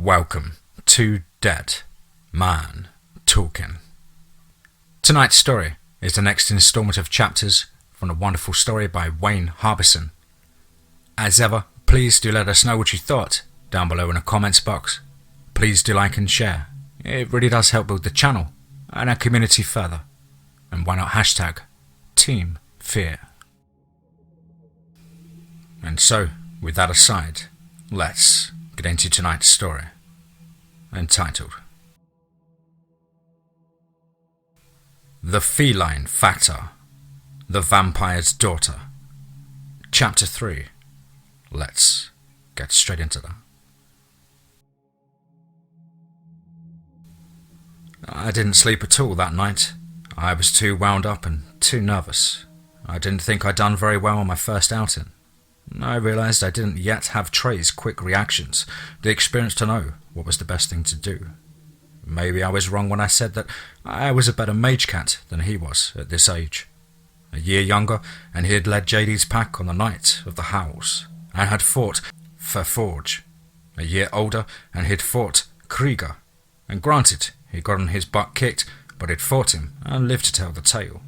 Welcome to Dead Man Talking. Tonight's story is the next instalment of chapters from the wonderful story by Wayne Harbison. As ever, please do let us know what you thought down below in the comments box. Please do like and share. It really does help build the channel and our community further. And why not hashtag TeamFEAR. And so, with that aside, let's get into tonight's story, entitled The Feline Factor, The Vampire's Daughter, Chapter 3. Let's get straight into that. I didn't sleep at all that night. I was too wound up and too nervous. I didn't think I'd done very well on my first outing. I realised I didn't yet have Trey's quick reactions, the experience to know what was the best thing to do. Maybe I was wrong when I said that I was a better Magecat than he was at this age. A year younger, and he had led JD's pack on the night of the Howls, and had fought for Forge. A year older, and he'd fought Krieger, and granted, he'd gotten his butt kicked, but he'd fought him and lived to tell the tale.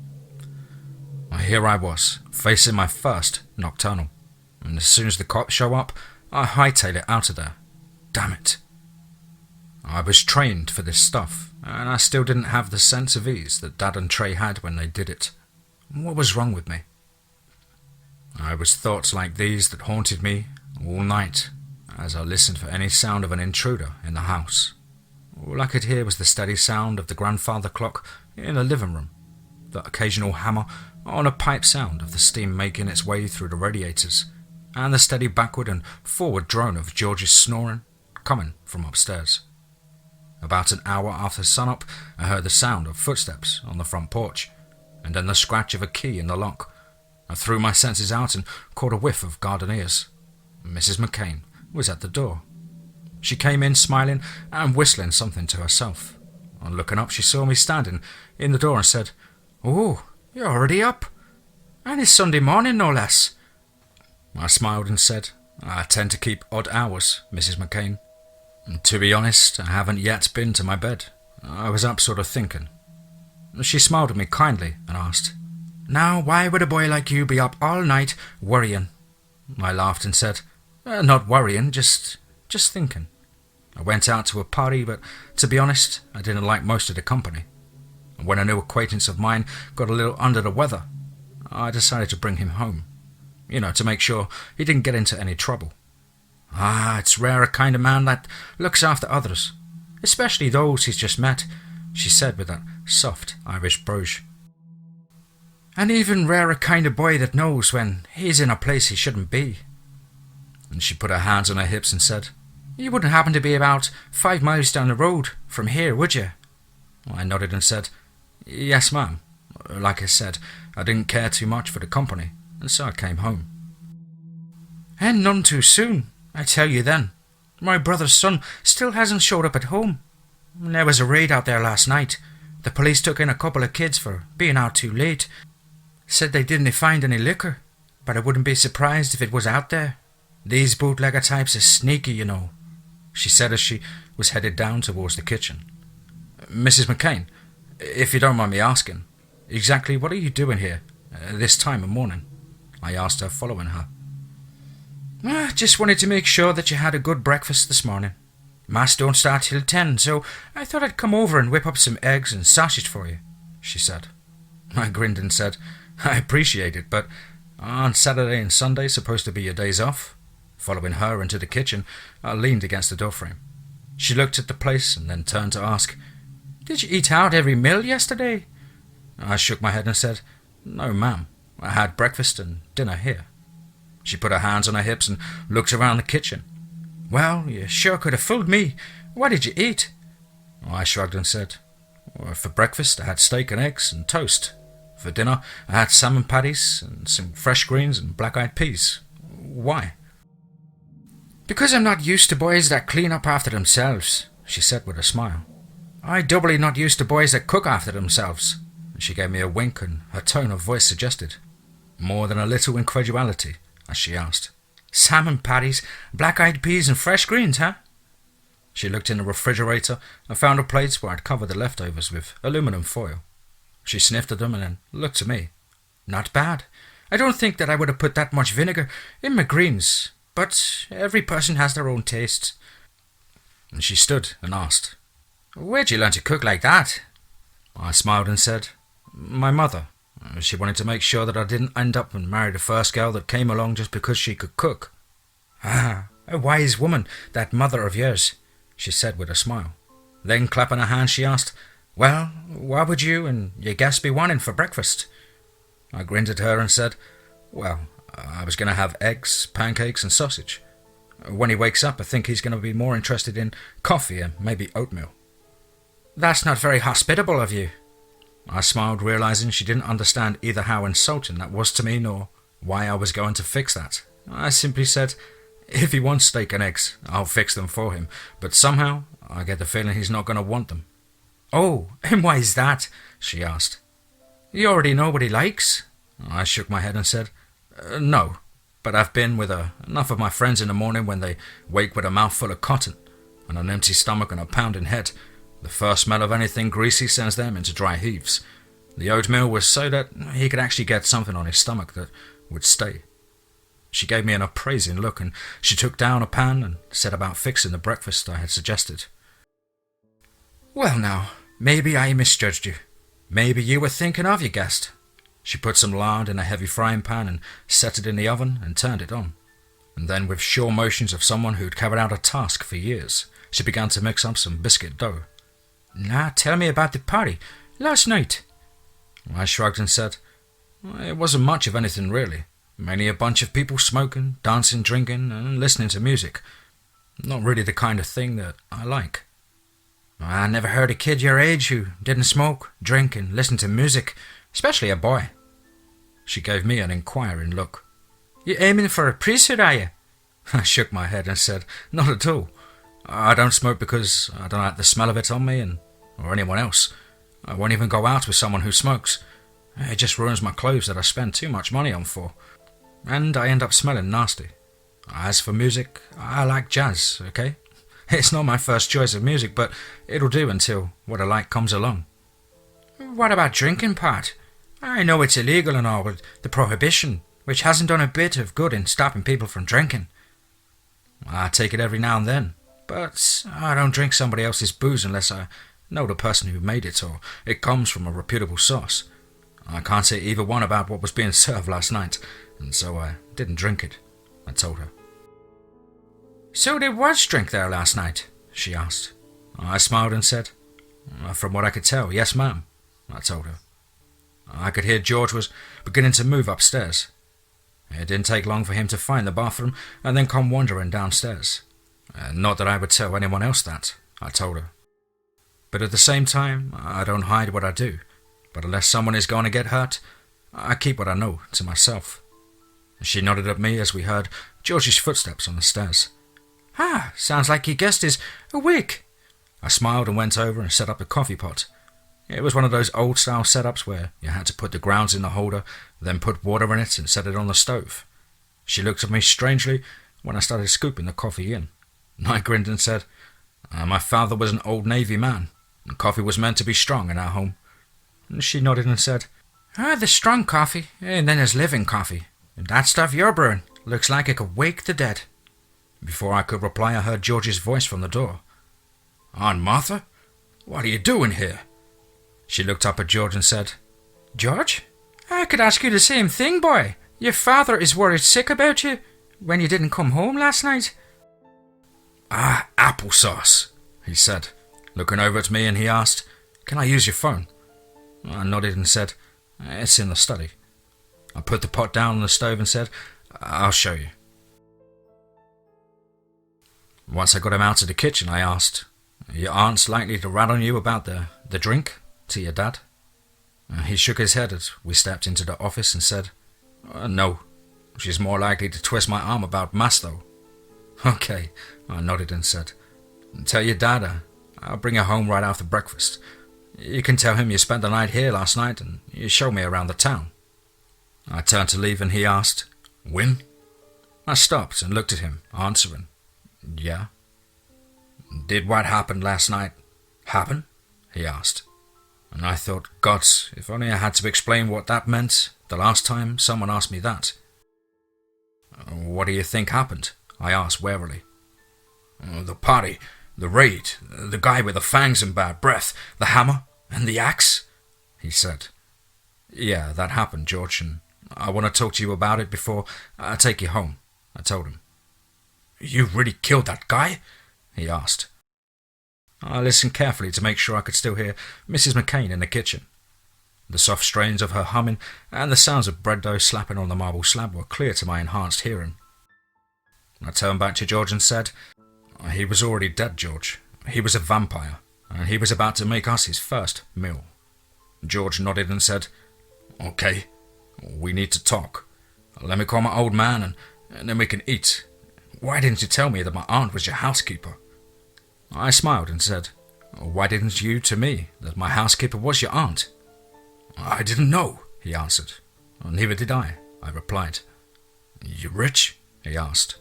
Here I was, facing my first nocturnal. And as soon as the cops show up, I hightail it out of there. Damn it. I was trained for this stuff, and I still didn't have the sense of ease that Dad and Trey had when they did it. What was wrong with me? It was thoughts like these that haunted me all night as I listened for any sound of an intruder in the house. All I could hear was the steady sound of the grandfather clock in the living room, the occasional hammer on a pipe sound of the steam making its way through the radiators, and the steady backward and forward drone of George's snoring coming from upstairs. About an hour after sunup, I heard the sound of footsteps on the front porch, and then the scratch of a key in the lock. I threw my senses out and caught a whiff of Gardeniers. Mrs. McCain was at the door. She came in smiling and whistling something to herself. On looking up, she saw me standing in the door and said, "Oh, you're already up? And it's Sunday morning, no less." I smiled and said, "I tend to keep odd hours, Mrs. McCain. To be honest, I haven't yet been to my bed. I was up sort of thinking." She smiled at me kindly and asked, "Now, why would a boy like you be up all night worrying?" I laughed and said, "Not worrying, just thinking. I went out to a party, but to be honest, I didn't like most of the company. When a new acquaintance of mine got a little under the weather, I decided to bring him home. To make sure he didn't get into any trouble. It's rare a kind of man that looks after others, especially those he's just met," she said with that soft Irish brogue. "And even rarer kind of boy that knows when he's in a place he shouldn't be." And she put her hands on her hips and said, "You wouldn't happen to be about 5 miles down the road from here, would you?" I nodded and said, "Yes, ma'am. Like I said, I didn't care too much for the company, and so I came home." "And none too soon, I tell you then. My brother's son still hasn't showed up at home. There was a raid out there last night. The police took in a couple of kids for being out too late. Said they didn't find any liquor, but I wouldn't be surprised if it was out there. These bootlegger types are sneaky, she said as she was headed down towards the kitchen. "Mrs. McCain, if you don't mind me asking, exactly what are you doing here this time of morning?" I asked her, following her. "Just wanted to make sure that you had a good breakfast this morning. Mass don't start till 10, so I thought I'd come over and whip up some eggs and sausage for you," she said. I grinned and said, "I appreciate it, but aren't Saturday and Sunday supposed to be your days off?" Following her into the kitchen, I leaned against the doorframe. She looked at the place and then turned to ask, "Did you eat out every meal yesterday?" I shook my head and said, "No, ma'am. I had breakfast and dinner here." She put her hands on her hips and looked around the kitchen. "Well, you sure could have fooled me. What did you eat?" I shrugged and said, "For breakfast I had steak and eggs and toast. For dinner I had salmon patties and some fresh greens and black-eyed peas. Why?" "Because I'm not used to boys that clean up after themselves," she said with a smile. "I doubly not used to boys that cook after themselves." She gave me a wink and her tone of voice suggested more than a little incredulity as she asked, "Salmon patties, black-eyed peas and fresh greens, huh?" She looked in the refrigerator and found a plate where I'd covered the leftovers with aluminum foil. She sniffed at them and then looked at me. "Not bad. I don't think that I would have put that much vinegar in my greens, but every person has their own tastes." And she stood and asked, "Where'd you learn to cook like that?" I smiled and said, "My mother. She wanted to make sure that I didn't end up and marry the first girl that came along just because she could cook." "Ah, a wise woman, that mother of yours," she said with a smile. Then, clapping her hands, she asked, "Well, what would you and your guest be wanting for breakfast?" I grinned at her and said, "Well, I was going to have eggs, pancakes and sausage. When he wakes up, I think he's going to be more interested in coffee and maybe oatmeal." "That's not very hospitable of you." I smiled, realizing she didn't understand either how insulting that was to me nor why I was going to fix that. I simply said, "If he wants steak and eggs, I'll fix them for him, but somehow I get the feeling he's not going to want them." "Oh, and why is that?" she asked. "You already know what he likes?" I shook my head and said, "No, but I've been with enough of my friends in the morning when they wake with a mouthful of cotton and an empty stomach and a pounding head. The first smell of anything greasy sends them into dry heaves. The oatmeal was so that he could actually get something on his stomach that would stay." She gave me an appraising look and she took down a pan and set about fixing the breakfast I had suggested. "Well now, maybe I misjudged you. Maybe you were thinking of your guest." She put some lard in a heavy frying pan and set it in the oven and turned it on. And then, with sure motions of someone who'd carried out a task for years, she began to mix up some biscuit dough. "Now tell me about the party last night." I shrugged and said, "It wasn't much of anything really. Mainly a bunch of people smoking, dancing, drinking and listening to music. Not really the kind of thing that I like." "I never heard a kid your age who didn't smoke, drink and listen to music, especially a boy." She gave me an inquiring look. "You aiming for a priesthood, are you?" I shook my head and said, "Not at all. I don't smoke because I don't like the smell of it on me or anyone else. I won't even go out with someone who smokes. It just ruins my clothes that I spend too much money on for. And I end up smelling nasty. As for music, I like jazz, okay? It's not my first choice of music, but it'll do until what I like comes along." "What about drinking, Pat? I know it's illegal and all, but the prohibition, which hasn't done a bit of good in stopping people from drinking." "I take it every now and then, but I don't drink somebody else's booze unless I know the person who made it or it comes from a reputable source. I can't say either one about what was being served last night, and so I didn't drink it," I told her. "So there was drink there last night?" she asked. I smiled and said, "From what I could tell, yes ma'am," I told her. I could hear George was beginning to move upstairs. It didn't take long for him to find the bathroom and then come wandering downstairs. Not that I would tell anyone else that, I told her. But at the same time, I don't hide what I do. But unless someone is going to get hurt, I keep what I know to myself. She nodded at me as we heard George's footsteps on the stairs. "Ah, sounds like your guest is awake." I smiled and went over and set up the coffee pot. It was one of those old-style setups where you had to put the grounds in the holder, then put water in it and set it on the stove. She looked at me strangely when I started scooping the coffee in. I grinned and said, "My father was an old Navy man, and coffee was meant to be strong in our home." And she nodded and said, "There's strong coffee, and then there's living coffee. And that stuff you're brewing looks like it could wake the dead." Before I could reply, I heard George's voice from the door. "Aunt Martha, what are you doing here?" She looked up at George and said, "George, I could ask you the same thing, boy. Your father is worried sick about you when you didn't come home last night." "Ah, applesauce," he said, looking over at me, and he asked, "Can I use your phone?" I nodded and said, "It's in the study." I put the pot down on the stove and said, "I'll show you." Once I got him out of the kitchen, I asked, "Are your aunts likely to rat on you about the drink to your dad?" He shook his head as we stepped into the office and said, "No, she's more likely to twist my arm about Mass though." "Okay," I nodded and said, "Tell your dad I'll bring her home right after breakfast. You can tell him you spent the night here last night and you showed me around the town." I turned to leave and he asked, "When?" I stopped and looked at him, answering, "Yeah." Did what happened last night happen? He asked. And I thought, gods, if only I had to explain what that meant the last time someone asked me that. What do you think happened? I asked warily. The party, the raid, the guy with the fangs and bad breath, the hammer and the axe, he said. Yeah, that happened, George, and I want to talk to you about it before I take you home, I told him. You really killed that guy? He asked. I listened carefully to make sure I could still hear Mrs. McCain in the kitchen. The soft strains of her humming and the sounds of bread dough slapping on the marble slab were clear to my enhanced hearing. I turned back to George and said, he was already dead, George. He was a vampire, and he was about to make us his first meal. George nodded and said, Okay, we need to talk. Let me call my old man and then we can eat. Why didn't you tell me that my aunt was your housekeeper? I smiled and said, Why didn't you to me that my housekeeper was your aunt? I didn't know, he answered. Neither did I replied. You rich? He asked.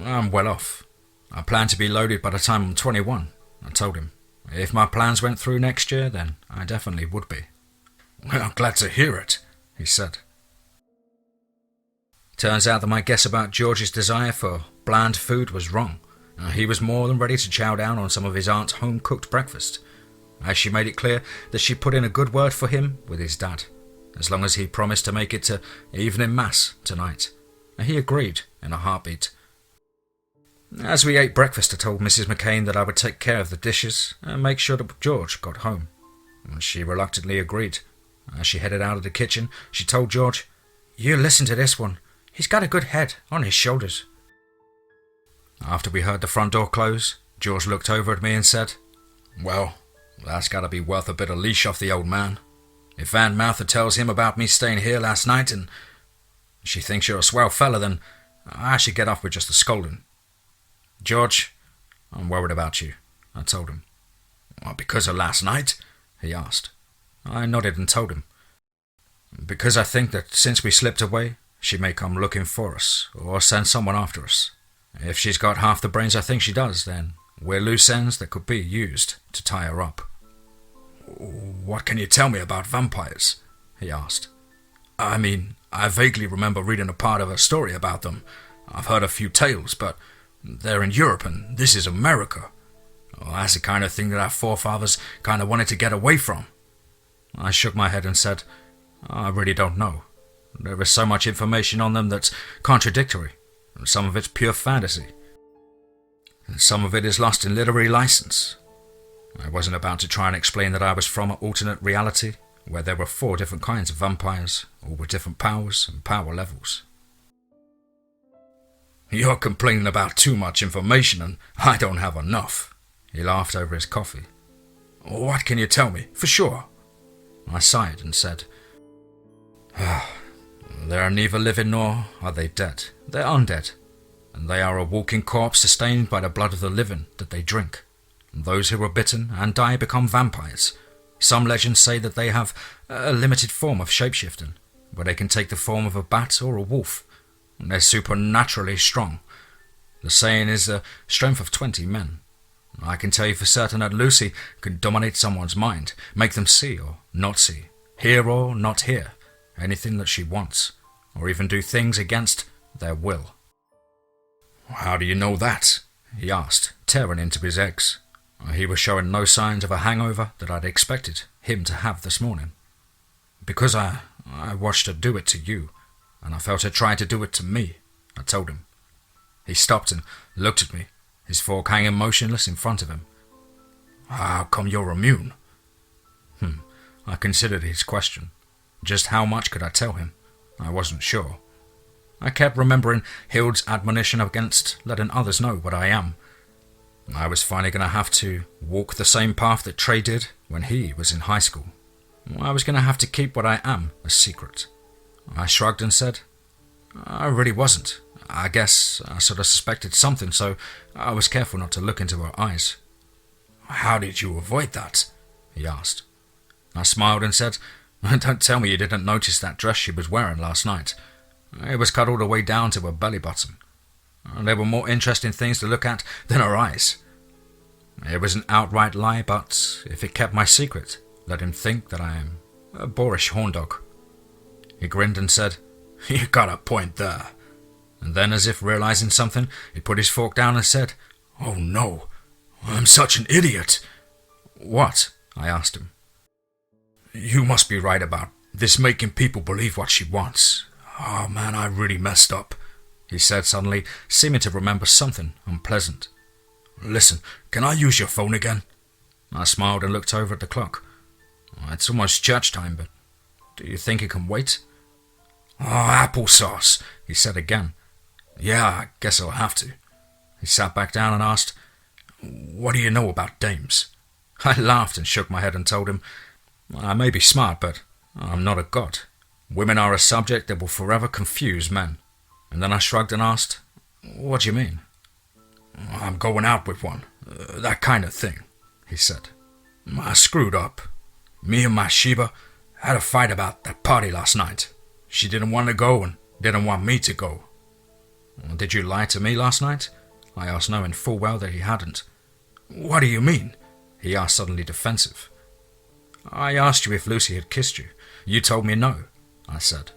I'm well off. I plan to be loaded by the time I'm 21, I told him. If my plans went through next year, then I definitely would be. Well, I'm glad to hear it, he said. Turns out that my guess about George's desire for bland food was wrong. He was more than ready to chow down on some of his aunt's home-cooked breakfast, as she made it clear that she put in a good word for him with his dad, as long as he promised to make it to evening mass tonight. He agreed in a heartbeat. As we ate breakfast, I told Mrs. McCain that I would take care of the dishes and make sure that George got home. She reluctantly agreed. As she headed out of the kitchen, she told George, You listen to this one. He's got a good head on his shoulders. After we heard the front door close, George looked over at me and said, Well, that's got to be worth a bit of leash off the old man. If Aunt Martha tells him about me staying here last night and she thinks you're a swell fella, then I should get off with just a scolding. George, I'm worried about you, I told him. Well, because of last night? He asked. I nodded and told him. Because I think that since we slipped away, she may come looking for us, or send someone after us. If she's got half the brains I think she does, then we're loose ends that could be used to tie her up. What can you tell me about vampires? He asked. I mean, I vaguely remember reading a part of a story about them. I've heard a few tales, but they're in Europe and this is America. That's the kind of thing that our forefathers kind of wanted to get away from. I shook my head and said, I really don't know. There is so much information on them that's contradictory. Some of it's pure fantasy. And some of it is lost in literary license. I wasn't about to try and explain that I was from an alternate reality where there were 4 different kinds of vampires, all with different powers and power levels. You're complaining about too much information and I don't have enough. He laughed over his coffee. What can you tell me, for sure? I sighed and said, They are neither living nor are they dead. They're undead, and they are a walking corpse sustained by the blood of the living that they drink. And those who are bitten and die become vampires. Some legends say that they have a limited form of shapeshifting, where they can take the form of a bat or a wolf. And they're supernaturally strong. The saying is the strength of 20 men. I can tell you for certain that Lucy can dominate someone's mind, make them see or not see, hear or not hear, anything that she wants, or even do things against their will. How do you know that? He asked, tearing into his eggs. He was showing no signs of a hangover that I'd expected him to have this morning. Because I watched her do it to you, and I felt her try to do it to me, I told him. He stopped and looked at me, his fork hanging motionless in front of him. How come you're immune? I considered his question. Just how much could I tell him? I wasn't sure. I kept remembering Hild's admonition against letting others know what I am. I was finally going to have to walk the same path that Trey did when he was in high school. I was going to have to keep what I am a secret. I shrugged and said, I really wasn't. I guess I sort of suspected something, so I was careful not to look into her eyes. How did you avoid that? He asked. I smiled and said, Don't tell me you didn't notice that dress she was wearing last night. It was cut all the way down to her belly button. There were more interesting things to look at than her eyes. It was an outright lie, but if it kept my secret, let him think that I am a boorish horndog. He grinned and said, "You got a point there." And then, as if realizing something, he put his fork down and said, "Oh no, I'm such an idiot." "What?" I asked him. "You must be right about this making people believe what she wants. Oh man, I really messed up," he said suddenly, seeming to remember something unpleasant. "Listen, can I use your phone again?" I smiled and looked over at the clock. "It's almost church time, but do you think it can wait?" "Oh, applesauce," he said again. "Yeah, I guess I'll have to." He sat back down and asked, "What do you know about dames?" I laughed and shook my head and told him, "I may be smart, but I'm not a god. Women are a subject that will forever confuse men." And then I shrugged and asked, "What do you mean?" "I'm going out with one, that kind of thing," he said. "I screwed up. Me and my Sheba had a fight about that party last night. She didn't want to go and didn't want me to go." "Did you lie to me last night?" I asked, knowing full well that he hadn't. "What do you mean?" he asked, suddenly defensive. "I asked you if Lucy had kissed you. You told me no," I said.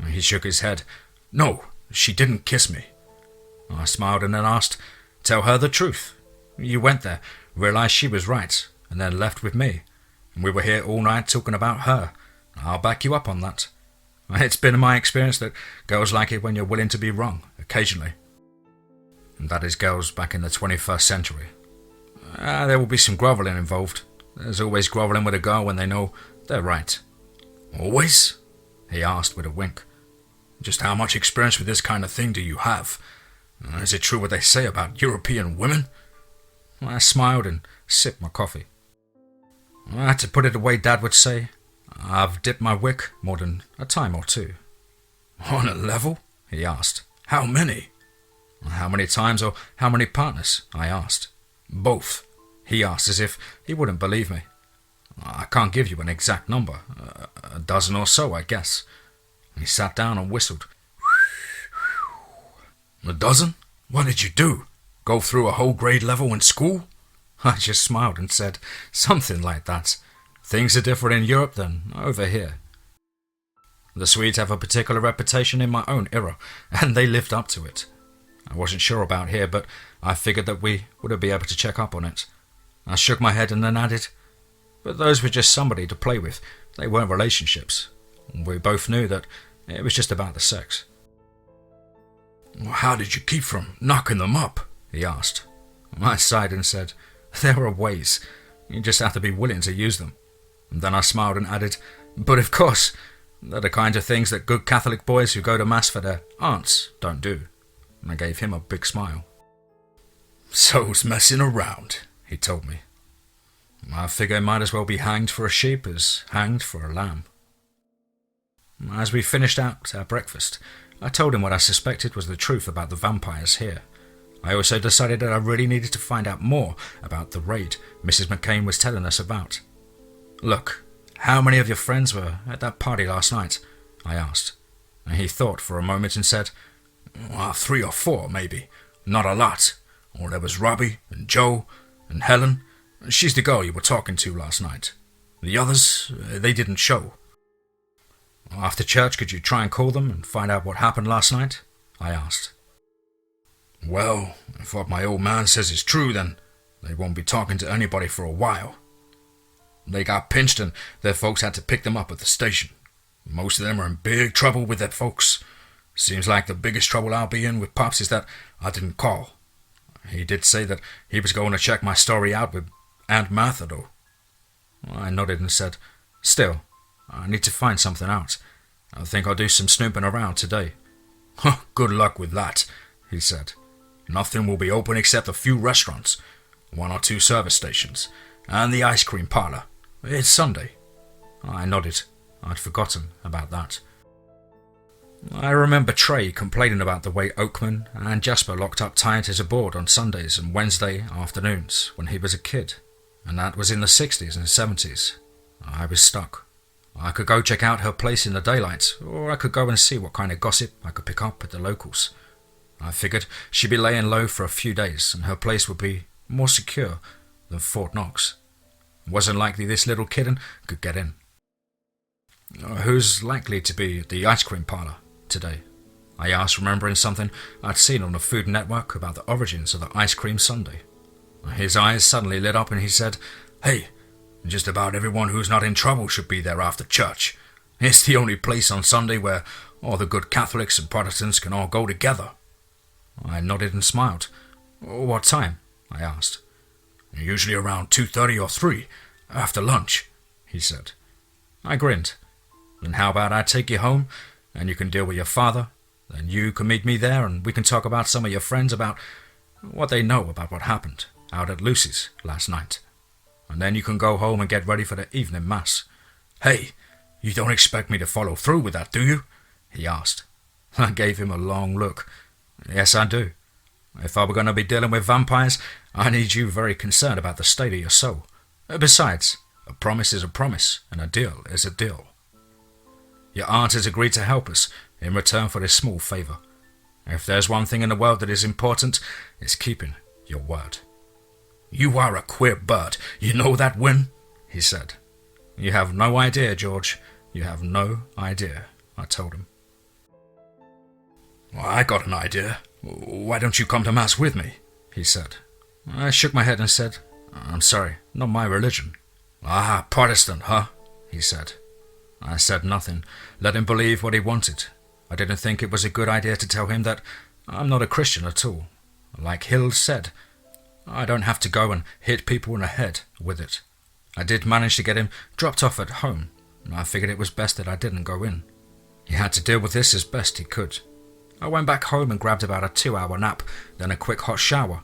He shook his head. "No, she didn't kiss me." I smiled and then asked, "Tell her the truth. You went there, realized she was right, and then left with me. And we were here all night talking about her. I'll back you up on that. It's been my experience that girls like it when you're willing to be wrong, occasionally." And that is girls back in the 21st century. There will be some grovelling involved. There's always grovelling with a girl when they know they're right. "Always?" he asked with a wink. "Just how much experience with this kind of thing do you have? Is it true what they say about European women?" I smiled and sipped my coffee. I had to put it the way Dad would say. I've dipped my wick more than a time or two. "On a level?" he asked. "How many?" "How many times or how many partners?" I asked. "Both," he asked as if he wouldn't believe me. "I can't give you an exact number. A dozen or so, I guess." He sat down and whistled. "A dozen? What did you do? Go through a whole grade level in school?" I just smiled and said, "Something like that. Things are different in Europe than over here." The Swedes have a particular reputation in my own era, and they lived up to it. I wasn't sure about here, but I figured that we would be able to check up on it. I shook my head and then added, "But those were just somebody to play with. They weren't relationships. We both knew that it was just about the sex." "How did you keep from knocking them up?" he asked. I sighed and said, "There are ways. You just have to be willing to use them." And then I smiled and added, "But of course, they're the kinds of things that good Catholic boys who go to Mass for their aunts don't do." And I gave him a big smile. "So's messing around," he told me. I figure it might as well be hanged for a sheep as hanged for a lamb. As we finished out our breakfast, I told him what I suspected was the truth about the vampires here. I also decided that I really needed to find out more about the raid Mrs. McCain was telling us about. "Look, how many of your friends were at that party last night?" I asked. And he thought for a moment and said, 3 or 4, maybe. Not a lot. Or there was Robbie and Joe and Helen. She's the girl you were talking to last night. The others, they didn't show." "After church, could you try and call them and find out what happened last night?" I asked. "Well, if what my old man says is true, then they won't be talking to anybody for a while. They got pinched and their folks had to pick them up at the station. Most of them are in big trouble with their folks. Seems like the biggest trouble I'll be in with Pops is that I didn't call. He did say that he was going to check my story out with Aunt Martha, though." I nodded and said, "Still, I need to find something out. I think I'll do some snooping around today." "Good luck with that," he said. "Nothing will be open except a few restaurants, 1 or 2 service stations, and the ice cream parlor. It's Sunday." I nodded. I'd forgotten about that. I remember Trey complaining about the way Oakman and Jasper locked up Titus aboard on Sundays and Wednesday afternoons when he was a kid, and that was in the 60s and 70s. I was stuck. I could go check out her place in the daylight, or I could go and see what kind of gossip I could pick up at the locals. I figured she'd be laying low for a few days, and her place would be more secure than Fort Knox. It wasn't likely this little kitten could get in. "Who's likely to be at the ice cream parlor today?" I asked, remembering something I'd seen on the Food Network about the origins of the ice cream sundae. His eyes suddenly lit up and he said, "Hey, just about everyone who's not in trouble should be there after church. It's the only place on Sunday where all the good Catholics and Protestants can all go together." I nodded and smiled. "What time?" I asked. "Usually around 2:30 or 3, after lunch," he said. I grinned. "Then how about I take you home, and you can deal with your father, then you can meet me there and we can talk about some of your friends about what they know about what happened out at Lucy's last night. And then you can go home and get ready for the evening mass." "Hey, you don't expect me to follow through with that, do you?" he asked. I gave him a long look. "Yes, I do. If I were going to be dealing with vampires, I need you very concerned about the state of your soul. Besides, a promise is a promise, and a deal is a deal. Your aunt has agreed to help us in return for this small favor. If there's one thing in the world that is important, it's keeping your word." "You are a queer bird, you know that, Win?" he said. "You have no idea, George. You have no idea," I told him. "Well, I got an idea. Why don't you come to Mass with me?" he said. I shook my head and said, "I'm sorry, not my religion." "Ah, Protestant, huh?" he said. I said nothing, let him believe what he wanted. I didn't think it was a good idea to tell him that I'm not a Christian at all. Like Hill said, I don't have to go and hit people in the head with it. I did manage to get him dropped off at home, and I figured it was best that I didn't go in. He had to deal with this as best he could. I went back home and grabbed about a 2-hour nap, then a quick hot shower.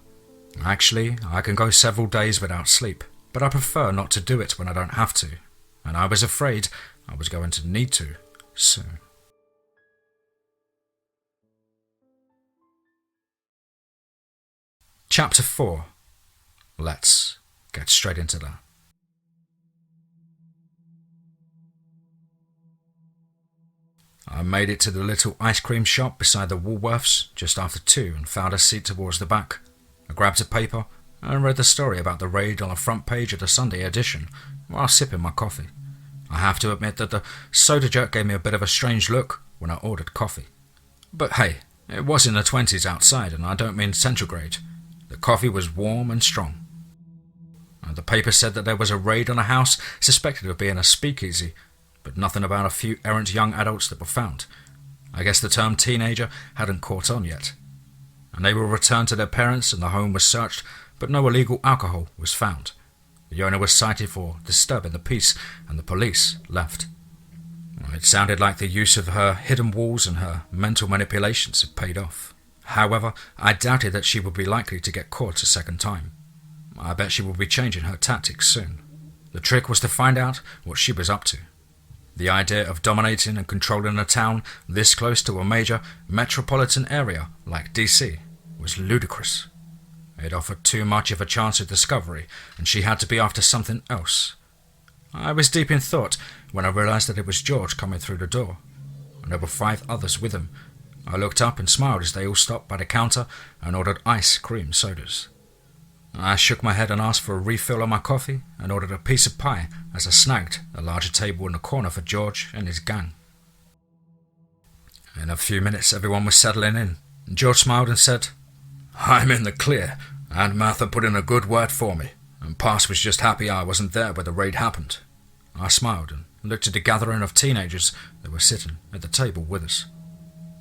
Actually, I can go several days without sleep, but I prefer not to do it when I don't have to, and I was afraid I was going to need to soon. Chapter 4. Let's get straight into that. I made it to the little ice cream shop beside the Woolworths just after 2 and found a seat towards the back. I grabbed a paper and read the story about the raid on the front page of the Sunday edition while sipping my coffee. I have to admit that the soda jerk gave me a bit of a strange look when I ordered coffee. But hey, it was in the 20s outside, and I don't mean centigrade. The coffee was warm and strong. The paper said that there was a raid on a house suspected of being a speakeasy, but nothing about a few errant young adults that were found. I guess the term teenager hadn't caught on yet. And they were returned to their parents and the home was searched, but no illegal alcohol was found. The owner was cited for disturbing the peace and the police left. It sounded like the use of her hidden walls and her mental manipulations had paid off. However, I doubted that she would be likely to get caught a second time. I bet she would be changing her tactics soon. The trick was to find out what she was up to. The idea of dominating and controlling a town this close to a major metropolitan area like DC was ludicrous. It offered too much of a chance of discovery, and she had to be after something else. I was deep in thought when I realized that it was George coming through the door, and there were 5 others with him. I looked up and smiled as they all stopped by the counter and ordered ice cream sodas. I shook my head and asked for a refill on my coffee and ordered a piece of pie as I snagged a larger table in the corner for George and his gang. In a few minutes everyone was settling in. George smiled and said, "I'm in the clear, and Martha put in a good word for me, and Pass was just happy I wasn't there when the raid happened." I smiled and looked at the gathering of teenagers that were sitting at the table with us.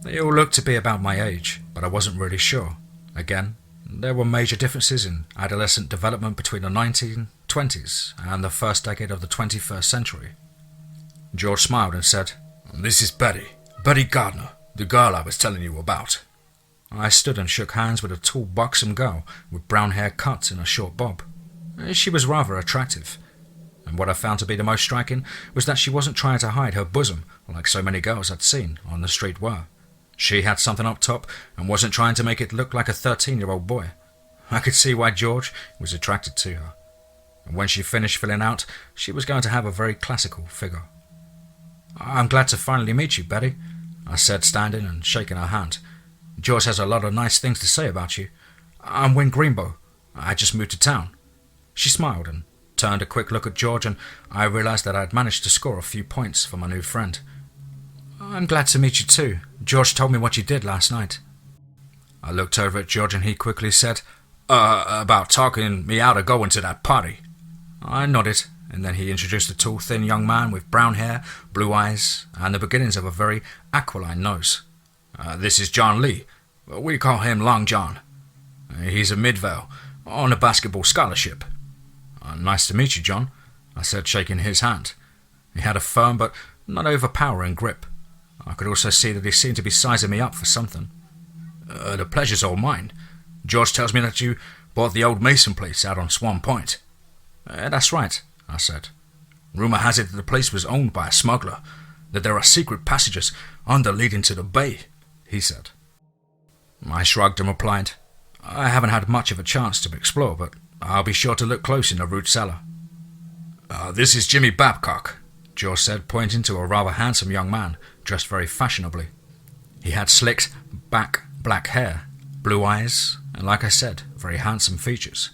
They all looked to be about my age, but I wasn't really sure. Again, there were major differences in adolescent development between the 1920s and the first decade of the 21st century. George smiled and said, "This is Betty Gardner, the girl I was telling you about." I stood and shook hands with a tall, buxom girl with brown hair cut in a short bob. She was rather attractive, and what I found to be the most striking was that she wasn't trying to hide her bosom like so many girls I'd seen on the street were. She had something up top and wasn't trying to make it look like a 13-year-old boy. I could see why George was attracted to her. And when she finished filling out, she was going to have a very classical figure. "I'm glad to finally meet you, Betty," I said, standing and shaking her hand. "George has a lot of nice things to say about you. I'm Win Greenbow. I just moved to town." She smiled and turned a quick look at George, and I realized that I had managed to score a few points for my new friend. "I'm glad to meet you too. George told me what you did last night." I looked over at George and he quickly said, About talking me out of going to that party." I nodded, and then he introduced a tall, thin young man with brown hair, blue eyes, and the beginnings of a very aquiline nose. "This is John Lee. We call him Long John. He's a Midvale, on a basketball scholarship." "Nice to meet you, John," I said, shaking his hand. He had a firm but not overpowering grip. I could also see that he seemed to be sizing me up for something. "The pleasure's all mine. George tells me that you bought the old Mason place out on Swan Point." "That's right," I said. "Rumor has it that the place was owned by a smuggler, that there are secret passages under leading to the bay," he said. I shrugged and replied, "I haven't had much of a chance to explore, but I'll be sure to look close in the root cellar." "This is Jimmy Babcock," George said, pointing to a rather handsome young man, dressed very fashionably. He had slicked back black hair, blue eyes, and like I said, very handsome features.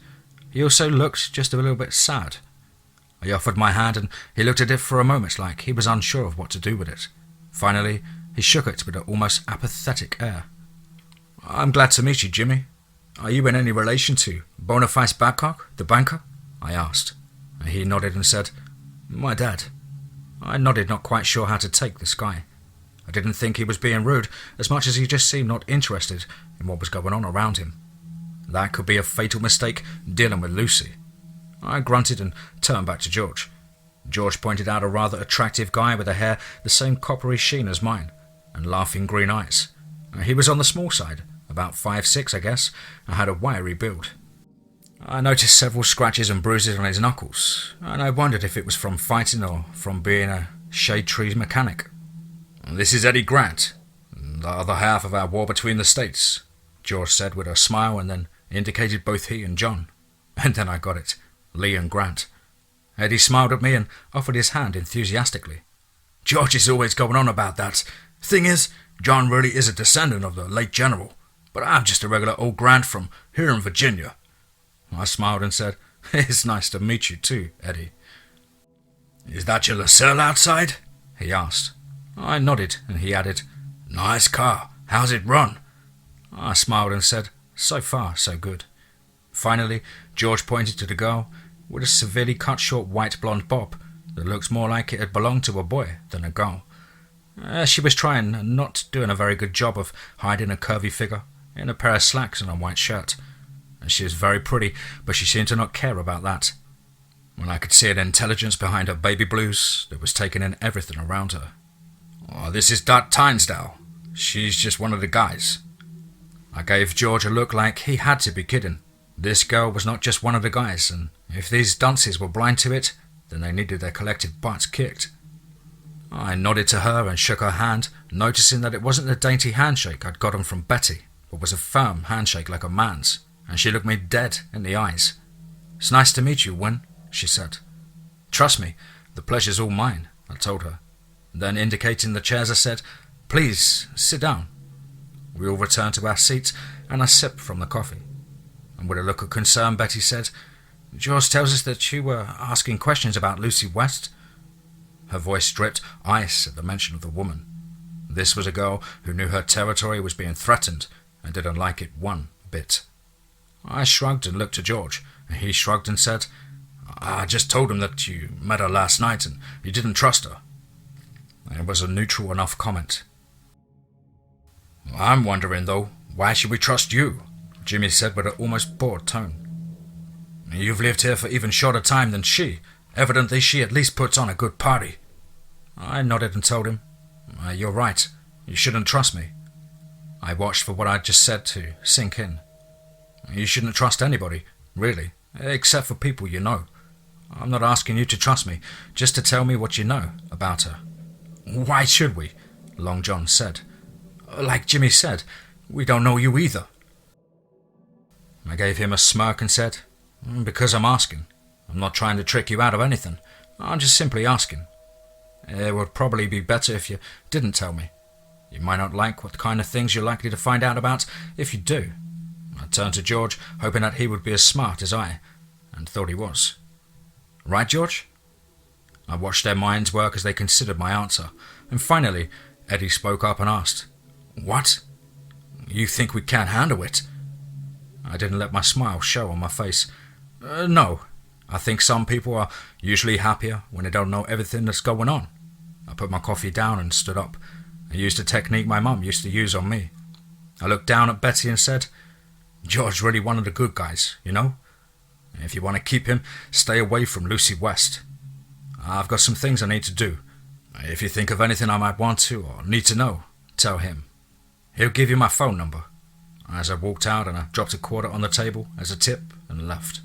He also looked just a little bit sad. I offered my hand and he looked at it for a moment like he was unsure of what to do with it. Finally, he shook it with an almost apathetic air. "I'm glad to meet you, Jimmy. Are you in any relation to Boniface Babcock, the banker?" I asked. He nodded and said, "My dad." I nodded, not quite sure how to take this guy. I didn't think he was being rude, as much as he just seemed not interested in what was going on around him. That could be a fatal mistake dealing with Lucy. I grunted and turned back to George. George pointed out a rather attractive guy with a hair the same coppery sheen as mine, and laughing green eyes. He was on the small side, about 5'6", I guess, and had a wiry build. I noticed several scratches and bruises on his knuckles, and I wondered if it was from fighting or from being a shade tree mechanic. "This is Eddie Grant, the other half of our war between the states," George said with a smile, and then indicated both he and John. And then I got it, Lee and Grant. Eddie smiled at me and offered his hand enthusiastically. "George is always going on about that. Thing is, John really is a descendant of the late general, but I'm just a regular old Grant from here in Virginia." I smiled and said, "It's nice to meet you too, Eddie." "Is that your LaSalle outside?" he asked. I nodded, and he added, "Nice car. How's it run?" I smiled and said, "So far, so good." Finally, George pointed to the girl with a severely cut short white blonde bob that looked more like it had belonged to a boy than a girl. She was trying and not doing a very good job of hiding a curvy figure in a pair of slacks and a white shirt. She was very pretty, but she seemed to not care about that. When I could see an intelligence behind her baby blues that was taking in everything around her. "This is Dot Tynesdale. She's just one of the guys." I gave George a look like he had to be kidding. This girl was not just one of the guys, and if these dunces were blind to it, then they needed their collective butts kicked. I nodded to her and shook her hand, noticing that it wasn't the dainty handshake I'd gotten from Betty, but was a firm handshake like a man's, and she looked me dead in the eyes. "It's nice to meet you, Win," she said. "Trust me, the pleasure's all mine," I told her. Then, indicating the chairs, I said, "Please, sit down." We all returned to our seats, and I sipped from the coffee. And with a look of concern, Betty said, "George tells us that you were asking questions about Lucy West." Her voice dripped ice at the mention of the woman. This was a girl who knew her territory was being threatened and didn't like it one bit. I shrugged and looked to George, and he shrugged and said, "I just told him that you met her last night and you didn't trust her." It was a neutral enough comment. "I'm wondering, though, why should we trust you?" Jimmy said with an almost bored tone. "You've lived here for even shorter time than she. Evidently she at least puts on a good party." I nodded and told him, "You're right. You shouldn't trust me." I watched for what I'd just said to sink in. You shouldn't trust anybody, really, except for people you know. I'm not asking you to trust me, just to tell me what you know about her. "Why should we?" Long John said. "Like Jimmy said, we don't know you either." I gave him a smirk and said, "Because I'm asking. I'm not trying to trick you out of anything. I'm just simply asking. It would probably be better if you didn't tell me. You might not like what kind of things you're likely to find out about if you do. I turned to George, hoping that he would be as smart as I, and thought he was. Right, George? I watched their minds work as they considered my answer, and finally, Eddie spoke up and asked, What? You think we can't handle it? I didn't let my smile show on my face. No. I think some people are usually happier when they don't know everything that's going on. I put my coffee down and stood up. I used a technique my mum used to use on me. I looked down at Betty and said, George really one of the good guys, you know? If you want to keep him, stay away from Lucy West. I've got some things I need to do. If you think of anything I might want to or need to know, tell him. He'll give you my phone number. As I walked out and I dropped a quarter on the table as a tip and left.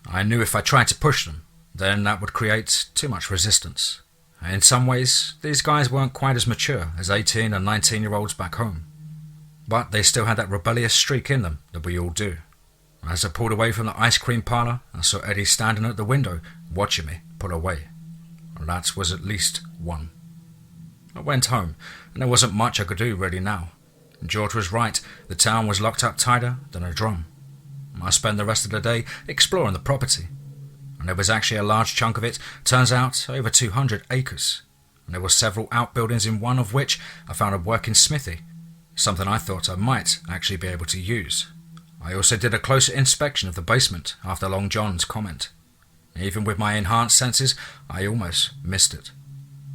I knew if I tried to push them, then that would create too much resistance. In some ways, these guys weren't quite as mature as 18 and 19-year-olds back home. But they still had that rebellious streak in them that we all do. As I pulled away from the ice cream parlour, I saw Eddie standing at the window, watching me pull away. That was at least one. I went home, and there wasn't much I could do really now. George was right, the town was locked up tighter than a drum. I spent the rest of the day exploring the property. And there was actually a large chunk of it, turns out over 200 acres. And there were several outbuildings, in one of which I found a working smithy, something I thought I might actually be able to use. I also did a closer inspection of the basement after Long John's comment. Even with my enhanced senses, I almost missed it.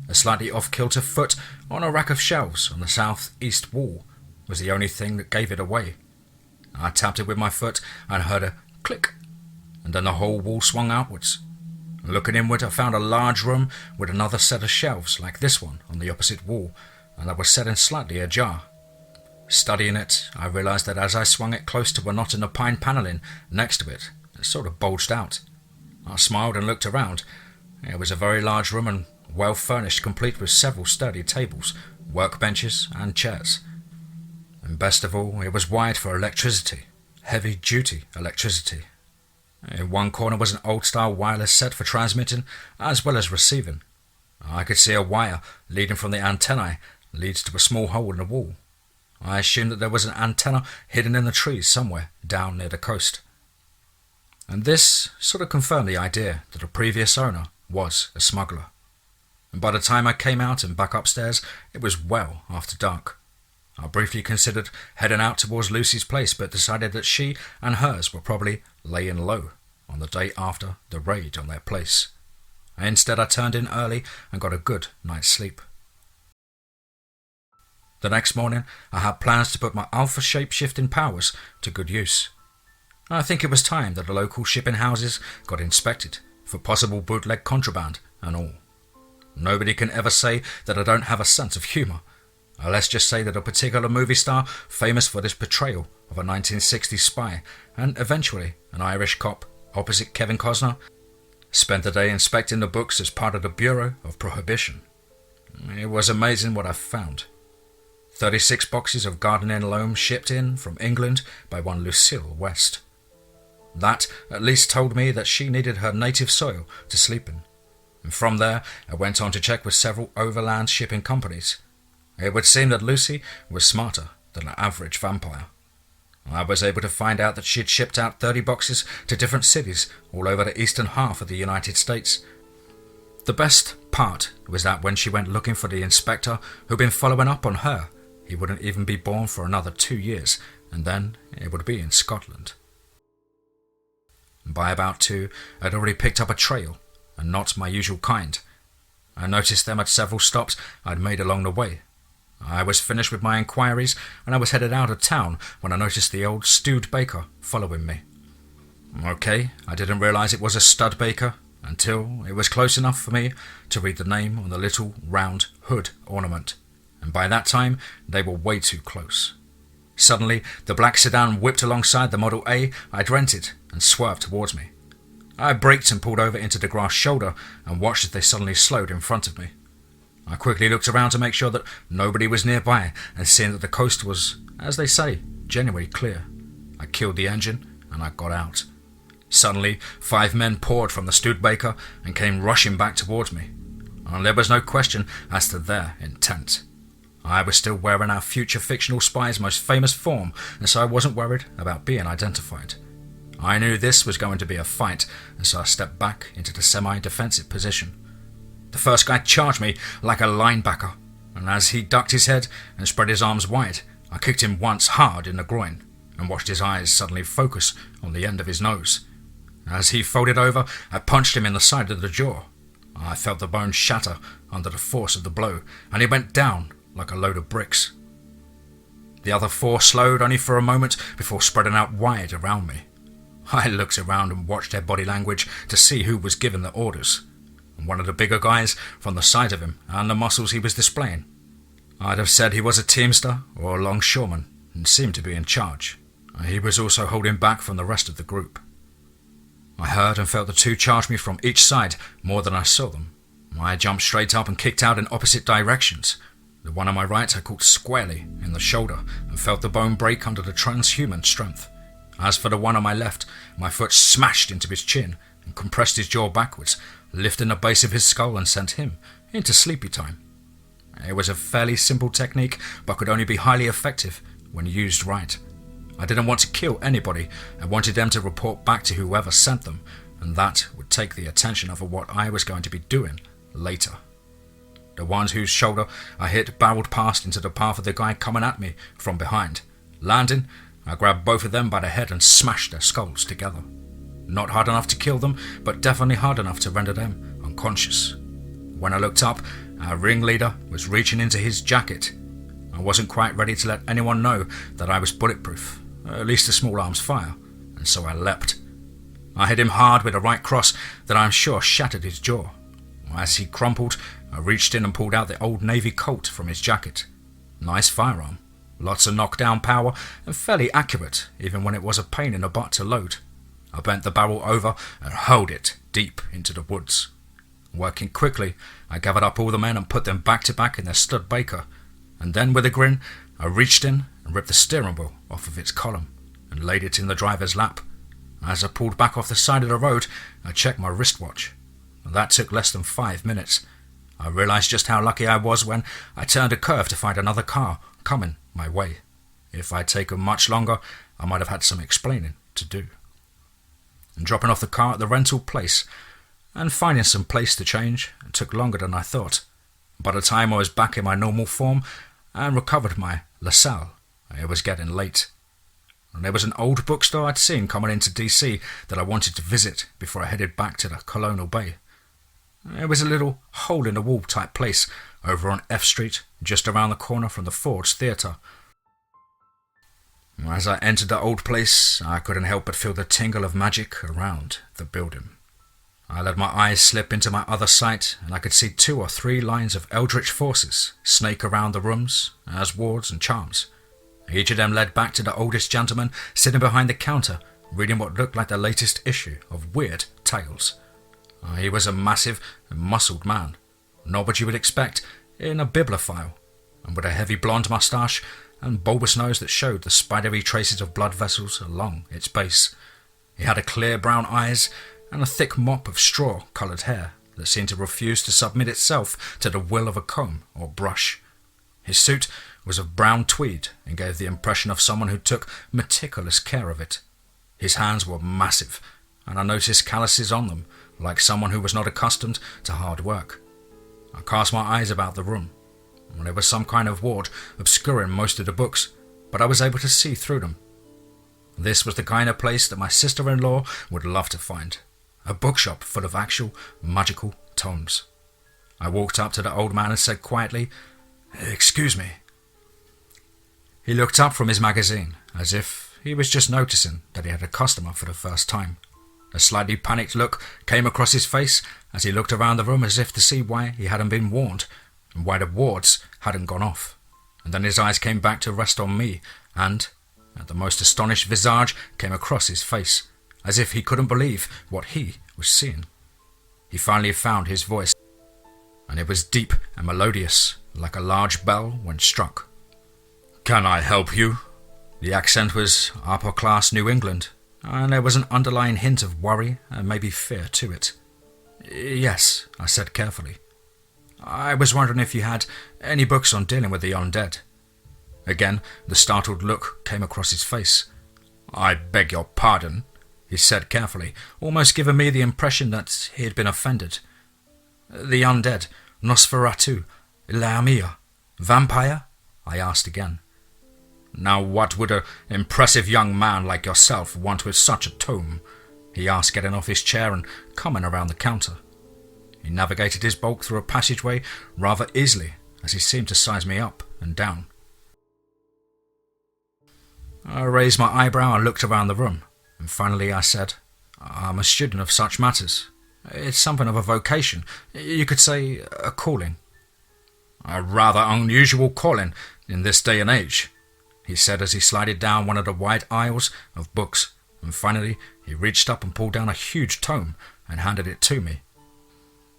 A slightly off-kilter foot on a rack of shelves on the southeast wall was the only thing that gave it away. I tapped it with my foot and heard a click, and then the whole wall swung outwards. Looking inward, I found a large room with another set of shelves like this one on the opposite wall, and that was set in slightly ajar. Studying it, I realised that as I swung it close to a knot in the pine panelling next to it, it sort of bulged out. I smiled and looked around. It was a very large room and well furnished, complete with several sturdy tables, workbenches and chairs. And best of all, it was wired for electricity, heavy-duty electricity. In one corner was an old-style wireless set for transmitting as well as receiving. I could see a wire leading from the antennae leads to a small hole in the wall. I assumed that there was an antenna hidden in the trees somewhere down near the coast. And this sort of confirmed the idea that the previous owner was a smuggler. And by the time I came out and back upstairs, it was well after dark. I briefly considered heading out towards Lucy's place, but decided that she and hers were probably laying low on the day after the raid on their place. Instead, I turned in early and got a good night's sleep. The next morning, I had plans to put my alpha shape-shifting powers to good use. I think it was time that the local shipping houses got inspected for possible bootleg contraband and all. Nobody can ever say that I don't have a sense of humour. Let's just say that a particular movie star famous for this portrayal of a 1960s spy and eventually an Irish cop opposite Kevin Costner spent the day inspecting the books as part of the Bureau of Prohibition. It was amazing what I found. 36 boxes of gardening loam shipped in from England by one Lucille West. That at least told me that she needed her native soil to sleep in. And from there, I went on to check with several overland shipping companies. It would seem that Lucy was smarter than an average vampire. I was able to find out that she'd shipped out 30 boxes to different cities all over the eastern half of the United States. The best part was that when she went looking for the inspector who'd been following up on her, he wouldn't even be born for another 2 years, and then it would be in Scotland. By about 2, I'd already picked up a trail, and not my usual kind. I noticed them at several stops I'd made along the way. I was finished with my inquiries, and I was headed out of town when I noticed the old stewed baker following me. Okay, I didn't realise it was a stud baker until it was close enough for me to read the name on the little round hood ornament, and by that time they were way too close. Suddenly, the black sedan whipped alongside the Model A I'd rented and swerved towards me. I braked and pulled over into the grass shoulder and watched as they suddenly slowed in front of me. I quickly looked around to make sure that nobody was nearby, and seeing that the coast was, as they say, genuinely clear, I killed the engine and I got out. Suddenly, 5 men poured from the Studebaker and came rushing back towards me, and there was no question as to their intent. I was still wearing our future fictional spy's most famous form, and so I wasn't worried about being identified. I knew this was going to be a fight, and so I stepped back into the semi-defensive position. The first guy charged me like a linebacker, and as he ducked his head and spread his arms wide, I kicked him once hard in the groin and watched his eyes suddenly focus on the end of his nose. As he folded over, I punched him in the side of the jaw. I felt the bone shatter under the force of the blow, and he went down like a load of bricks. The other four slowed only for a moment before spreading out wide around me. I looked around and watched their body language to see who was giving the orders. One of the bigger guys from the size of him and the muscles he was displaying. I'd have said he was a teamster or a longshoreman and seemed to be in charge. He was also holding back from the rest of the group. I heard and felt the two charge me from each side more than I saw them. I jumped straight up and kicked out in opposite directions. The one on my right I caught squarely in the shoulder and felt the bone break under the transhuman strength. As for the one on my left, my foot smashed into his chin and compressed his jaw backwards, lifting the base of his skull and sent him into sleepy time. It was a fairly simple technique, but could only be highly effective when used right. I didn't want to kill anybody. I wanted them to report back to whoever sent them, and that would take the attention over what I was going to be doing later. The ones whose shoulder I hit barreled past into the path of the guy coming at me from behind. Landing, I grabbed both of them by the head and smashed their skulls together. Not hard enough to kill them, but definitely hard enough to render them unconscious. When I looked up, our ringleader was reaching into his jacket. I wasn't quite ready to let anyone know that I was bulletproof, at least a small arms fire, and so I leapt. I hit him hard with a right cross that I'm sure shattered his jaw. As he crumpled, I reached in and pulled out the old Navy Colt from his jacket. Nice firearm, lots of knockdown power, and fairly accurate even when it was a pain in the butt to load. I bent the barrel over and hurled it deep into the woods. Working quickly, I gathered up all the men and put them back to back in their Studebaker, and then with a grin, I reached in and ripped the steering wheel off of its column and laid it in the driver's lap. As I pulled back off the side of the road, I checked my wristwatch. That took less than 5 minutes. I realized just how lucky I was when I turned a curve to find another car coming my way. If I'd taken much longer, I might have had some explaining to do. And dropping off the car at the rental place and finding some place to change took longer than I thought. By the time I was back in my normal form and recovered my LaSalle, it was getting late. And there was an old bookstore I'd seen coming into DC that I wanted to visit before I headed back to the Colonial Bay. It was a little hole-in-the-wall type place over on F Street, just around the corner from the Ford's Theatre. As I entered the old place, I couldn't help but feel the tingle of magic around the building. I let my eyes slip into my other sight, and I could see 2 or 3 lines of eldritch forces snake around the rooms as wards and charms. Each of them led back to the oldest gentleman sitting behind the counter, reading what looked like the latest issue of Weird Tales. He was a massive and muscled man, not what you would expect in a bibliophile, and with a heavy blonde moustache and bulbous nose that showed the spidery traces of blood vessels along its base. He had a clear brown eyes and a thick mop of straw-coloured hair that seemed to refuse to submit itself to the will of a comb or brush. His suit was of brown tweed and gave the impression of someone who took meticulous care of it. His hands were massive, and I noticed calluses on them, like someone who was not accustomed to hard work. I cast my eyes about the room. There was some kind of ward obscuring most of the books, but I was able to see through them. This was the kind of place that my sister-in-law would love to find. A bookshop full of actual magical tomes. I walked up to the old man and said quietly, "Excuse me." He looked up from his magazine, as if he was just noticing that he had a customer for the first time. A slightly panicked look came across his face as he looked around the room as if to see why he hadn't been warned, and why the wards hadn't gone off. And then his eyes came back to rest on me, and the most astonished visage came across his face, as if he couldn't believe what he was seeing. He finally found his voice, and it was deep and melodious, like a large bell when struck. "Can I help you?" The accent was upper-class New England, and there was an underlying hint of worry and maybe fear to it. "Yes," I said carefully. I was wondering if you had any books on dealing with the undead." Again, the startled look came across his face. "I beg your pardon," he said carefully, almost giving me the impression that he had been offended. "The undead, Nosferatu, Lamia, vampire?" I asked again. "Now what would an impressive young man like yourself want with such a tome?" he asked, getting off his chair and coming around the counter. He navigated his bulk through a passageway rather easily as he seemed to size me up and down. I raised my eyebrow and looked around the room, and finally I said, "I'm a student of such matters. It's something of a vocation, you could say a calling." "A rather unusual calling in this day and age," he said as he slided down one of the wide aisles of books, and finally he reached up and pulled down a huge tome and handed it to me.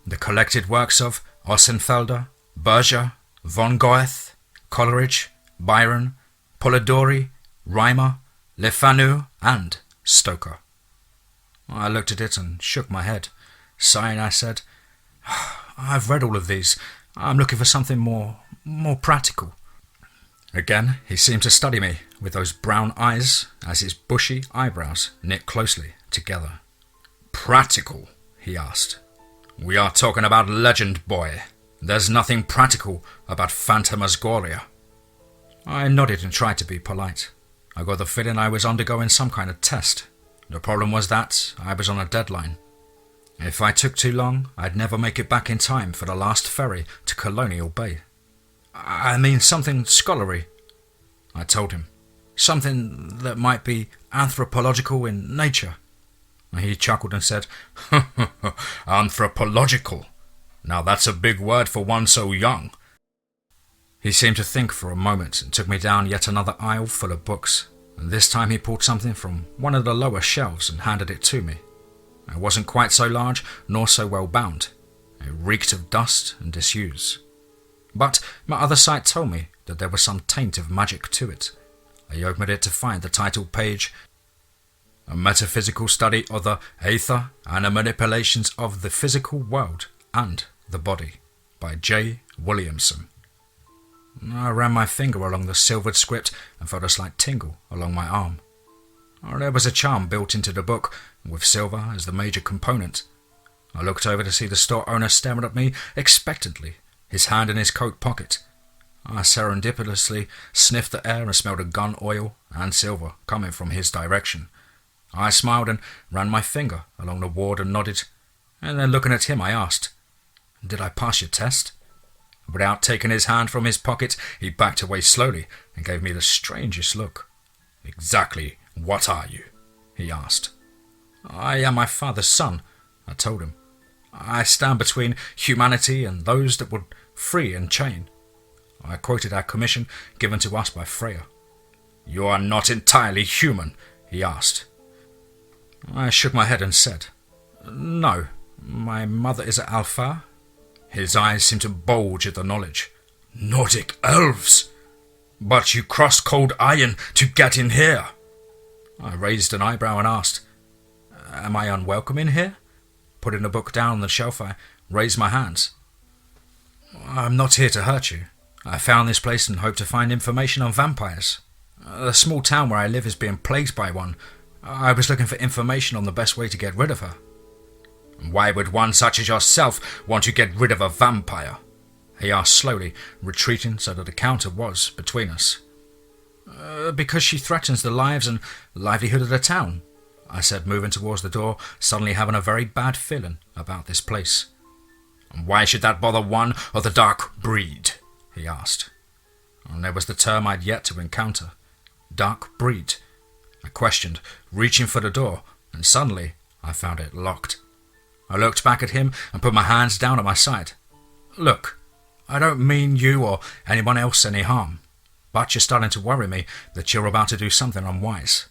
The collected works of Ossenfelder, Berger, von Goethe, Coleridge, Byron, Polidori, Reimer, Le Fanu, and Stoker. I looked at it and shook my head. Sighing, I said, "I've read all of these. I'm looking for something more practical." Again, he seemed to study me with those brown eyes as his bushy eyebrows knit closely together. "Practical?" he asked. "We are talking about legend, boy. There's nothing practical about Phantasmagoria." I nodded and tried to be polite. I got the feeling I was undergoing some kind of test. The problem was that I was on a deadline. If I took too long, I'd never make it back in time for the last ferry to Colonial Bay. "I mean something scholarly," I told him. "Something that might be anthropological in nature." He chuckled and said, "Anthropological? Now that's a big word for one so young." He seemed to think for a moment and took me down yet another aisle full of books, and this time he pulled something from one of the lower shelves and handed it to me. It wasn't quite so large nor so well bound. It reeked of dust and disuse. But my other sight told me that there was some taint of magic to it. I opened it to find the title page, "A Metaphysical Study of the Aether and the Manipulations of the Physical World and the Body," by J. Williamson. I ran my finger along the silvered script and felt a slight tingle along my arm. There was a charm built into the book, with silver as the major component. I looked over to see the store owner staring at me expectantly, his hand in his coat pocket. I serendipitously sniffed the air and smelled of gun oil and silver coming from his direction. I smiled and ran my finger along the ward and nodded, and then looking at him I asked, "Did I pass your test?" Without taking his hand from his pocket, he backed away slowly and gave me the strangest look. "Exactly what are you?" he asked. "I am my father's son," I told him. "I stand between humanity and those that would free and chain." I quoted our commission given to us by Freya. "You are not entirely human?" he asked. I shook my head and said, "No, my mother is at Alpha." His eyes seemed to bulge at the knowledge. "Nordic elves! But you crossed cold iron to get in here." I raised an eyebrow and asked, "Am I unwelcome in here?" Putting the book down on the shelf, I raised my hands. "I'm not here to hurt you. I found this place and hope to find information on vampires. The small town where I live is being plagued by one. I was looking for information on the best way to get rid of her." "Why would one such as yourself want to get rid of a vampire?" he asked slowly, retreating so that the counter was between us. Because she threatens the lives and livelihood of the town," I said, moving towards the door, suddenly having a very bad feeling about this place. "And why should that bother one of the dark breed?" he asked. And there was the term I'd yet to encounter. Dark breed. I questioned, reaching for the door, and suddenly I found it locked. I looked back at him and put my hands down at my side. "Look, I don't mean you or anyone else any harm, but you're starting to worry me that you're about to do something unwise.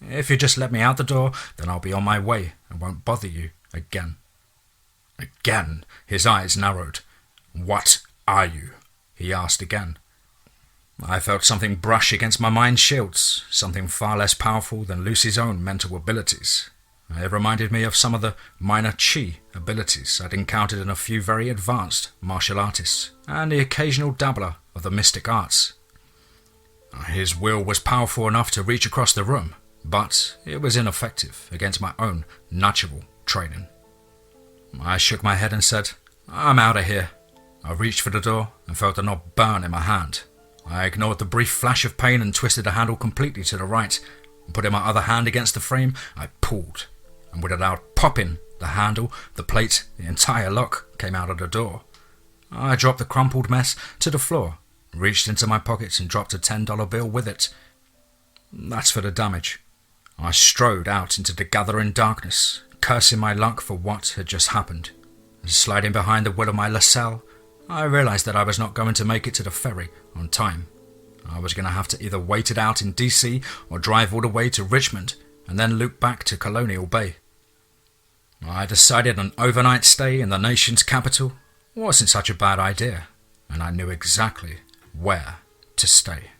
If you just let me out the door, then I'll be on my way and won't bother you again." Again, his eyes narrowed. "What are you?" he asked again. I felt something brush against my mind's shields, something far less powerful than Lucy's own mental abilities. It reminded me of some of the minor chi abilities I'd encountered in a few very advanced martial artists, and the occasional dabbler of the mystic arts. His will was powerful enough to reach across the room, but it was ineffective against my own natural training. I shook my head and said, "I'm out of here." I reached for the door and felt the knob burn in my hand. I ignored the brief flash of pain and twisted the handle completely to the right. Putting my other hand against the frame, I pulled, and with a loud popping, the handle, the plate, the entire lock came out of the door. I dropped the crumpled mess to the floor, reached into my pockets and dropped a $10 bill with it. That's for the damage. I strode out into the gathering darkness, cursing my luck for what had just happened. And sliding behind the wheel of my LaSalle, I realized that I was not going to make it to the ferry on time. I was going to have to either wait it out in DC or drive all the way to Richmond and then loop back to Colonial Bay. I decided an overnight stay in the nation's capital wasn't such a bad idea, and I knew exactly where to stay.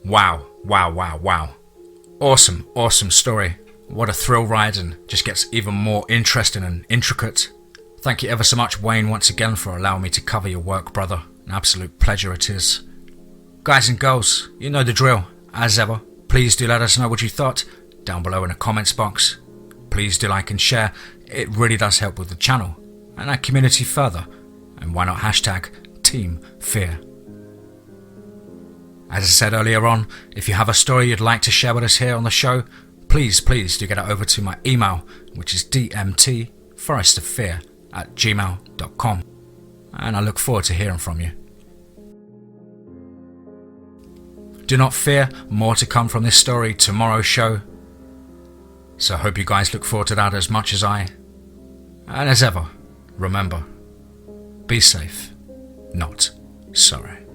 Wow. Awesome story. What a thrill ride, and just gets even more interesting and intricate. Thank you ever so much, Wayne, once again for allowing me to cover your work, brother. An absolute pleasure it is. Guys and girls, you know the drill. As ever, please do let us know what you thought down below in the comments box. Please do like and share. It really does help with the channel and our community further. And why not hashtag TeamFEAR. As I said earlier on, if you have a story you'd like to share with us here on the show, please do get it over to my email, which is dmtforestoffear@gmail.com. And I look forward to hearing from you. Do not fear, more to come from this story tomorrow's show. So I hope you guys look forward to that as much as I. And as ever, remember, be safe, not sorry.